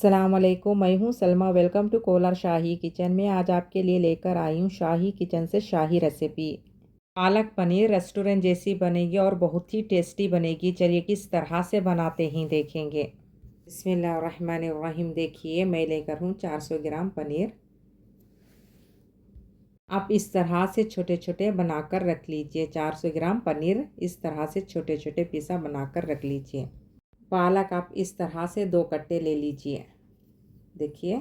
अस्सलाम वालेकुम, मैं हूँ Salma. Welcome to Kolar Shahi kitchen में। आज आपके लिए लेकर आई हूँ शाही किचन से शाही रेसिपी। पालक पनीर रेस्टोरेंट जैसी बनेगी और बहुत ही टेस्टी बनेगी। चलिए किस तरह से बनाते ही देखेंगे। बिस्मिल्लाहिर्रहमानिर्रहीम। देखिए मैं लेकर हूँ 400 ग्राम पनीर। आप इस तरह से छोटे छोटे बनाकर रख लीजिए। 400 ग्राम पनीर इस तरह से छोटे छोटे पीसा बनाकर रख लीजिए। पालक आप इस तरह से 2 कट्टे ले लीजिए। देखिए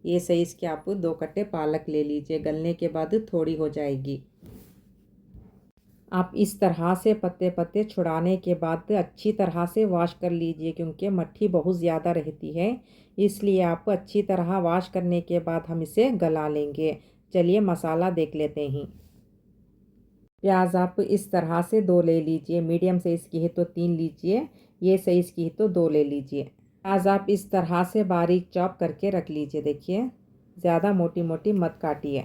ये साइज़ के आप 2 कट्टे पालक ले लीजिए। गलने के बाद थोड़ी हो जाएगी। आप इस तरह से पत्ते पत्ते छुड़ाने के बाद अच्छी तरह से वॉश कर लीजिए, क्योंकि मट्ठी बहुत ज़्यादा रहती है, इसलिए आप अच्छी तरह वॉश करने के बाद हम इसे गला लेंगे। चलिए मसाला देख लेते हैं। प्याज आप इस तरह से 2 ले लीजिए। मीडियम साइज़ की है तो 3 लीजिए, ये साइज़ की है तो 2 ले लीजिए। प्याज आप इस तरह से बारीक चॉप करके रख लीजिए। देखिए ज़्यादा मोटी मोटी मत काटिए।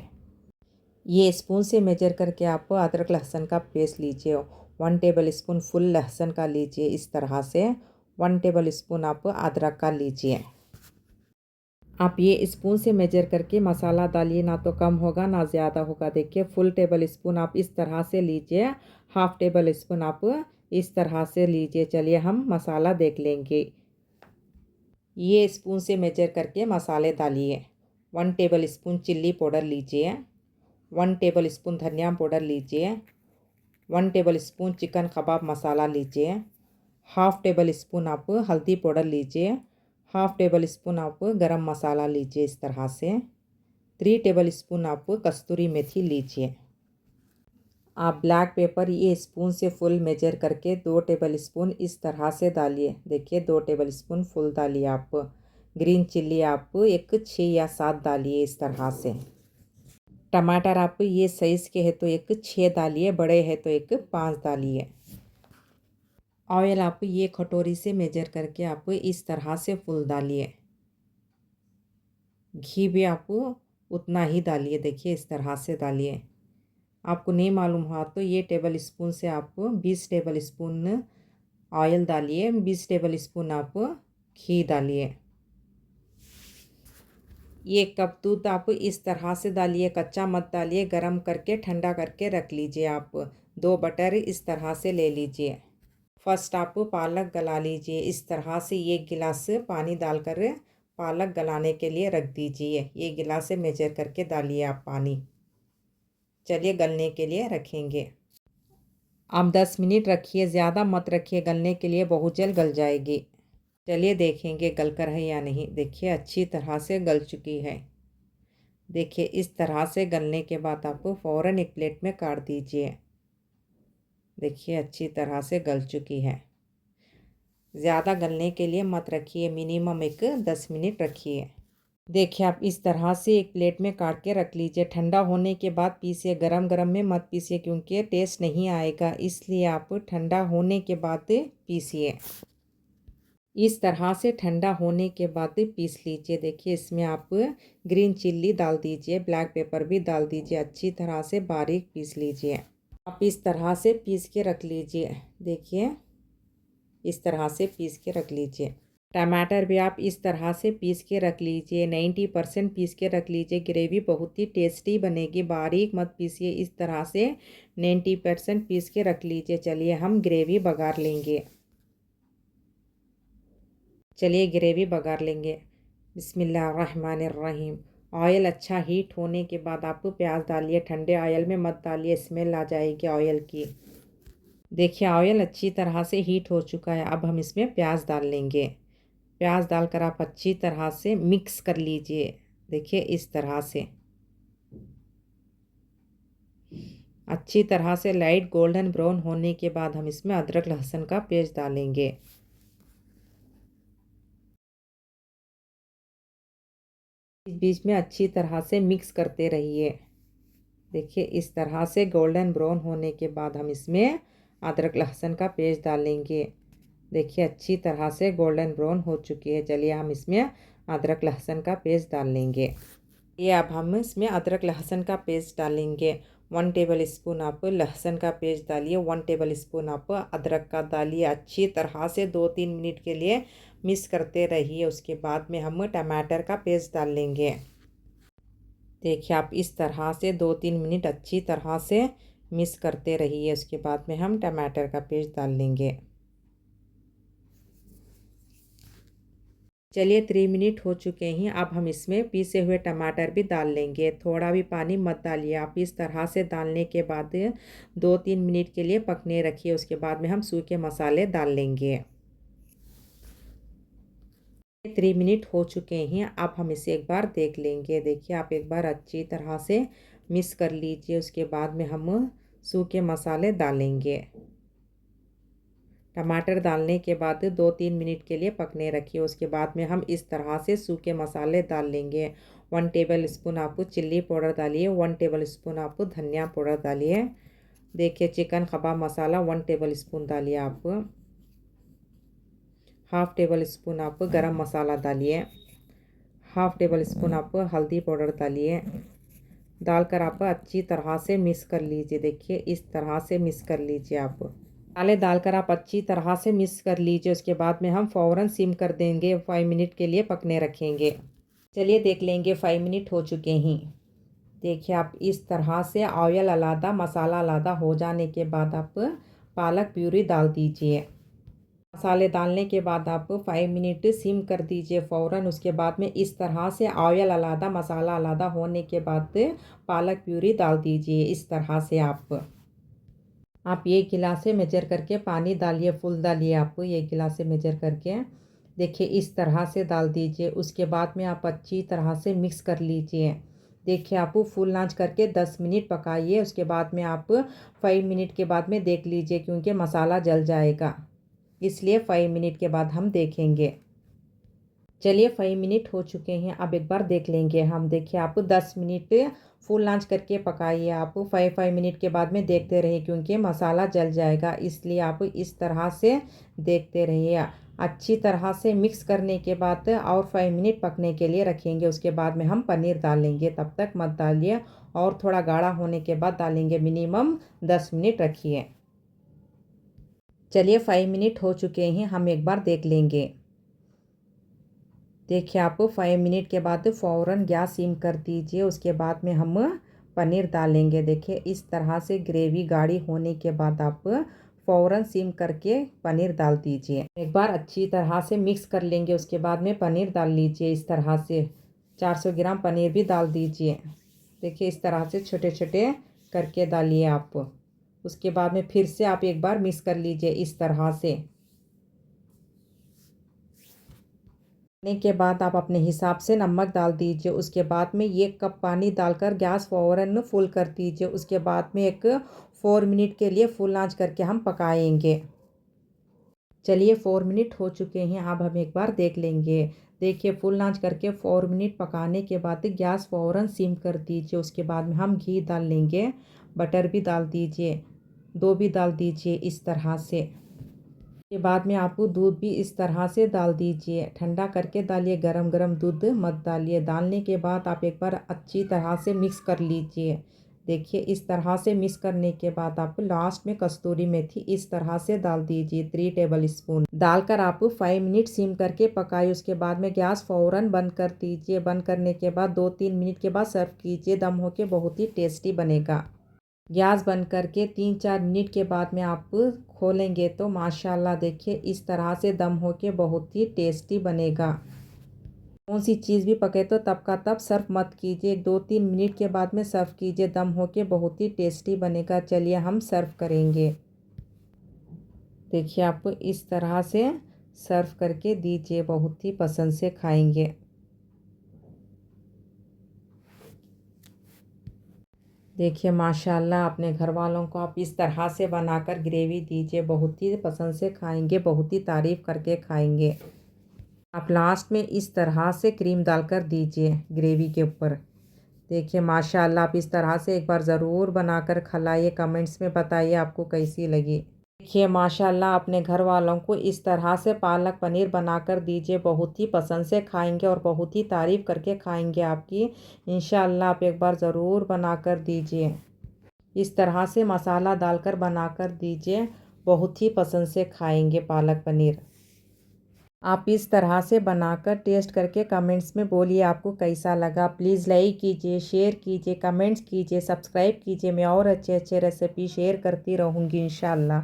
ये स्पून से मेजर करके आप अदरक लहसुन का पेस्ट लीजिए। 1 टेबल स्पून फुल लहसुन का लीजिए। इस तरह से 1 टेबल स्पून आप अदरक का लीजिए। आप ये स्पून से मेजर करके मसाला डालिए, ना तो कम होगा ना ज़्यादा होगा। देखिए फुल टेबल स्पून आप इस तरह से लीजिए। हाफ़ टेबल स्पून आप इस तरह से लीजिए। चलिए हम मसाला देख लेंगे। ये स्पून से मेजर करके मसाले डालिए। 1 टेबल स्पून चिल्ली पाउडर लीजिए। 1 टेबल स्पून धनिया पाउडर लीजिए। 1 टेबल स्पून चिकन कबाब मसाला लीजिए। हाफ़ टेबल स्पून आप हल्दी पाउडर लीजिए। हाफ़ टेबल स्पून आप गरम मसाला लीजिए। इस तरह से 3 टेबल स्पून आप कस्तूरी मेथी लीजिए। आप ब्लैक पेपर ये स्पून से फुल मेजर करके 2 टेबल स्पून इस तरह से डालिए। देखिए 2 टेबल स्पून फुल डालिए आप। ग्रीन चिल्ली आप एक 6 या 7 डालिए इस तरह से। टमाटर आप ये साइज़ के है तो एक 6 डालिए, बड़े है तो एक 5 डालिए। ऑयल आप ये कटोरी से मेजर करके आप इस तरह से फुल डालिए। घी भी आप उतना ही डालिए। देखिए इस तरह से डालिए। आपको नहीं मालूम हुआ तो ये टेबल स्पून से आप 20 टेबल स्पून ऑयल डालिए। 20 टेबल स्पून आप घी डालिए। ये कप दूध आप इस तरह से डालिए, कच्चा मत डालिए। गरम करके ठंडा करके रख लीजिए। आप 2 बटर इस तरह से ले लीजिए। फर्स्ट आप पालक गला लीजिए। इस तरह से 1 गिलास पानी डालकर पालक गलाने के लिए रख दीजिए। ये गिलास से मेजर करके डालिए आप पानी। चलिए गलने के लिए रखेंगे। आप 10 मिनट रखिए, ज़्यादा मत रखिए गलने के लिए, बहुत जल्द गल जाएगी। चलिए देखेंगे गल कर है या नहीं। देखिए अच्छी तरह से गल चुकी है। देखिए इस तरह से गलने के बाद आप फ़ौरन एक प्लेट में काट दीजिए। देखिए अच्छी तरह से गल चुकी है। ज़्यादा गलने के लिए मत रखिए, मिनिमम एक 10 मिनट रखिए। देखिए आप इस तरह से एक प्लेट में काट के रख लीजिए। ठंडा होने के बाद पीसिए, गरम गरम में मत पीसिए, क्योंकि टेस्ट नहीं आएगा, इसलिए आप ठंडा होने के बाद पीसिए। इस तरह से ठंडा होने के बाद पीस लीजिए। देखिए इसमें आप ग्रीन चिल्ली डाल दीजिए, ब्लैक पेपर भी डाल दीजिए। अच्छी तरह से बारीक पीस लीजिए। आप इस तरह से पीस के रख लीजिए। देखिए इस तरह से पीस के रख लीजिए। टमाटर भी आप इस तरह से पीस के रख लीजिए। 90% पीस के रख लीजिए। ग्रेवी बहुत ही टेस्टी बनेगी। बारीक मत पीसिए, इस तरह से 90% पीस के रख लीजिए। चलिए हम ग्रेवी बघार लेंगे। चलिए ग्रेवी बघार लेंगे। बिस्मिल्लाहिर्रहमानिर्रहीम। ऑयल अच्छा हीट होने के बाद आप प्याज डालिए। ठंडे ऑयल में मत डालिए, स्मेल आ जाएगी ऑयल की। देखिए ऑयल अच्छी तरह से हीट हो चुका है। अब हम इसमें प्याज डाल लेंगे। प्याज डालकर आप अच्छी तरह से मिक्स कर लीजिए। देखिए इस तरह से अच्छी तरह से लाइट गोल्डन ब्राउन होने के बाद हम इसमें अदरक लहसुन का पेस्ट डालेंगे। इस बीच में अच्छी तरह से मिक्स करते रहिए। देखिए इस तरह से गोल्डन ब्राउन होने के बाद हम इसमें अदरक लहसुन का पेस्ट डालेंगे। देखिए अच्छी तरह से गोल्डन ब्राउन हो चुकी है। चलिए हम इसमें अदरक लहसुन का पेस्ट डाल लेंगे। ये अब हम इसमें अदरक लहसुन का पेस्ट डालेंगे। 1 टेबल स्पून आप लहसुन का पेस्ट डालिए। 1 टेबल स्पून आप अदरक का डालिए। अच्छी तरह से 2-3 मिनट के लिए मिक्स करते रहिए। उसके बाद में हम टमाटर का पेस्ट डाल लेंगे। देखिए आप इस तरह से 2-3 मिनट अच्छी तरह से मिक्स करते रहिए। उसके बाद में हम टमाटर का पेस्ट डाल लेंगे। चलिए 3 मिनट हो चुके हैं। अब हम इसमें पीसे हुए टमाटर भी डाल लेंगे। थोड़ा भी पानी मत डालिए। आप इस तरह से डालने के बाद 2-3 मिनट के लिए पकने रखिए। उसके बाद में हम सूखे मसाले डाल लेंगे। 3 मिनट हो चुके हैं। अब हम इसे एक बार देख लेंगे। देखिए आप एक बार अच्छी तरह से मिक्स कर लीजिए। उसके बाद में हम सूखे मसाले डालेंगे। टमाटर डालने के बाद 2-3 मिनट के लिए पकने रखिए। उसके बाद में हम इस तरह से सूखे मसाले डाल लेंगे। 1 टेबल स्पून आप चिल्ली पाउडर डालिए। 1 टेबल स्पून आप धनिया पाउडर डालिए। देखिए चिकन कबाब मसाला 1 टेबल स्पून डालिए आप। हाफ़ टेबल स्पून आप गरम मसाला डालिए। हाफ़ टेबल स्पून आप हल्दी पाउडर डालिए। डालकर आप अच्छी तरह से मिक्स कर लीजिए। देखिए इस तरह से मिक्स कर लीजिए आप। मसाले डालकर आप अच्छी तरह से मिक्स कर लीजिए। उसके बाद में हम फ़ौरन सिम कर देंगे। 5 मिनट के लिए पकने रखेंगे। चलिए देख लेंगे 5 मिनट हो चुके हैं। देखिए आप इस तरह से ऑयल अलग मसाला अलग हो जाने के बाद आप पालक प्यूरी डाल दीजिए। मसाले डालने के बाद आप 5 मिनट सिम कर दीजिए फ़ौरन। उसके बाद में इस तरह से ऑयल अलग मसाला अलग होने के बाद पालक प्यूरी डाल दीजिए। इस तरह से आप एक गिलास से मेजर करके पानी डालिए। फुल डालिए आप एक गिलास से मेजर करके। देखिए इस तरह से डाल दीजिए। उसके बाद में आप अच्छी तरह से मिक्स कर लीजिए। देखिए आप फुल आंच करके 10 मिनट पकाइए। उसके बाद में आप 5 मिनट के बाद में देख लीजिए क्योंकि मसाला जल जाएगा, इसलिए 5 मिनट के बाद हम देखेंगे। चलिए 5 मिनट हो चुके हैं। अब एक बार देख लेंगे हम। देखिए आप 10 मिनट फुल आंच करके पकाइए। आप 5 मिनट के बाद में देखते रहिए क्योंकि मसाला जल जाएगा, इसलिए आप इस तरह से देखते रहिए। अच्छी तरह से मिक्स करने के बाद और 5 मिनट पकने के लिए रखेंगे। उसके बाद में हम पनीर डालेंगे। तब तक मत डालिए, और थोड़ा गाढ़ा होने के बाद डालेंगे। मिनिमम 10 मिनट रखिए। चलिए 5 मिनट हो चुके हैं। हम एक बार देख लेंगे। देखिए आप 5 मिनट के बाद फ़ौरन गैस सिम कर दीजिए। उसके बाद में हम पनीर डालेंगे। देखिए इस तरह से ग्रेवी गाढ़ी होने के बाद आप फ़ौरन सिम करके पनीर डाल दीजिए। एक बार अच्छी तरह से मिक्स कर लेंगे। उसके बाद में पनीर डाल लीजिए। इस तरह से 400 ग्राम पनीर भी डाल दीजिए। देखिए इस तरह से छोटे छोटे करके डालिए आप। उसके बाद में फिर से आप एक बार मिक्स कर लीजिए इस तरह से। के बाद आप अपने हिसाब से नमक डाल दीजिए। उसके बाद में 1 कप पानी डालकर गैस फ़ौरन फुल कर दीजिए। उसके बाद में एक 4 मिनट के लिए फुल आंच करके हम पकाएंगे। चलिए 4 मिनट हो चुके हैं। अब हम एक बार देख लेंगे। देखिए फुल आंच करके 4 मिनट पकाने के बाद गैस फ़ौरन सिम कर दीजिए। उसके बाद में हम घी डाल लेंगे। बटर भी डाल दीजिए, दो भी डाल दीजिए इस तरह से। के बाद में आप दूध भी इस तरह से डाल दीजिए। ठंडा करके डालिए, गरम गरम दूध मत डालिए। डालने के बाद आप एक बार अच्छी तरह से मिक्स कर लीजिए। देखिए इस तरह से मिक्स करने के बाद आप लास्ट में कस्तूरी मेथी इस तरह से डाल दीजिए 3 टेबल स्पून। डालकर आप 5 मिनट सिम करके पकाइए। उसके बाद में गैस फ़ौरन बंद कर दीजिए। बंद करने के बाद 2-3 मिनट के बाद सर्व कीजिए। दम होके बहुत ही टेस्टी बनेगा। गैस बंद करके 3-4 मिनट के बाद में आप खोलेंगे तो माशाल्लाह देखिए इस तरह से दम होके बहुत ही टेस्टी बनेगा। कौन सी चीज़ भी पके तो तब का तब सर्व मत कीजिए। 2-3 मिनट के बाद में सर्व कीजिए। दम होके बहुत ही टेस्टी बनेगा। चलिए हम सर्व करेंगे। देखिए आप इस तरह से सर्व करके दीजिए, बहुत ही पसंद से खाएंगे। देखिए माशाल्लाह अपने घर वालों को आप इस तरह से बनाकर ग्रेवी दीजिए, बहुत ही पसंद से खाएंगे, बहुत ही तारीफ़ करके खाएंगे। आप लास्ट में इस तरह से क्रीम डालकर दीजिए ग्रेवी के ऊपर। देखिए माशाल्लाह आप इस तरह से एक बार ज़रूर बनाकर खिलाइए। कमेंट्स में बताइए आपको कैसी लगी। देखिए माशाल्लाह अपने घर वालों को इस तरह से पालक पनीर बनाकर दीजिए, बहुत ही पसंद से खाएंगे और बहुत ही तारीफ़ करके खाएंगे आपकी। इंशाल्लाह आप एक बार ज़रूर बनाकर दीजिए। इस तरह से मसाला डालकर बनाकर दीजिए, बहुत ही पसंद से खाएंगे पालक पनीर। आप इस तरह से बनाकर टेस्ट करके कमेंट्स में बोलिए आपको कैसा लगा। प्लीज़ लाइक कीजिए, शेयर कीजिए, कमेंट्स कीजिए, सब्सक्राइब कीजिए। मैं और अच्छे अच्छे रेसिपी शेयर करती रहूँगी इंशाल्लाह।